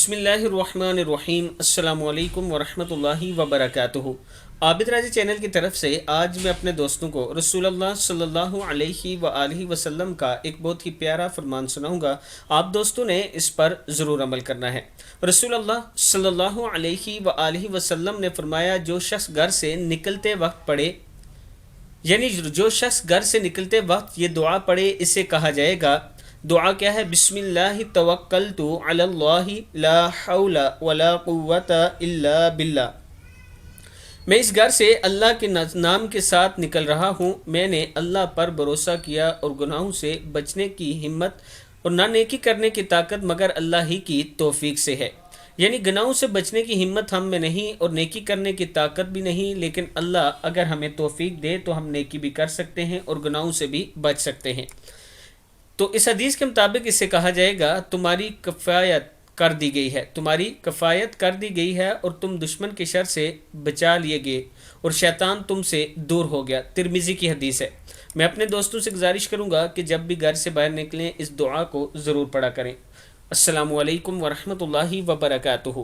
بسم اللہ الرحمن الرحیم۔ السلام علیکم ورحمۃ اللہ وبرکاتہ۔ عابد راضی چینل کی طرف سے آج میں اپنے دوستوں کو رسول اللہ صلی اللہ علیہ وآلہ وسلم کا ایک بہت ہی پیارا فرمان سناؤں گا۔ آپ دوستوں نے اس پر ضرور عمل کرنا ہے۔ رسول اللہ صلی اللہ علیہ وآلہ وسلم نے فرمایا، جو شخص گھر سے نکلتے وقت پڑھے، یعنی جو شخص گھر سے نکلتے وقت یہ دعا پڑھے، اسے کہا جائے گا، دعا کیا ہے؟ بسم اللہ توکلت علی اللہ لا حول ولا قوت الا باللہ۔ میں اس گھر سے اللہ کے نام کے ساتھ نکل رہا ہوں، میں نے اللہ پر بھروسہ کیا اور گناہوں سے بچنے کی ہمت اور نہ نیکی کرنے کی طاقت مگر اللہ ہی کی توفیق سے ہے۔ یعنی گناہوں سے بچنے کی ہمت ہم میں نہیں اور نیکی کرنے کی طاقت بھی نہیں، لیکن اللہ اگر ہمیں توفیق دے تو ہم نیکی بھی کر سکتے ہیں اور گناہوں سے بھی بچ سکتے ہیں۔ تو اس حدیث کے مطابق اسے کہا جائے گا، تمہاری کفایت کر دی گئی ہے، تمہاری کفایت کر دی گئی ہے اور تم دشمن کے شر سے بچا لیے گئے اور شیطان تم سے دور ہو گیا۔ ترمذی کی حدیث ہے۔ میں اپنے دوستوں سے گزارش کروں گا کہ جب بھی گھر سے باہر نکلیں اس دعا کو ضرور پڑھا کریں۔ السلام علیکم ورحمۃ اللہ وبرکاتہ۔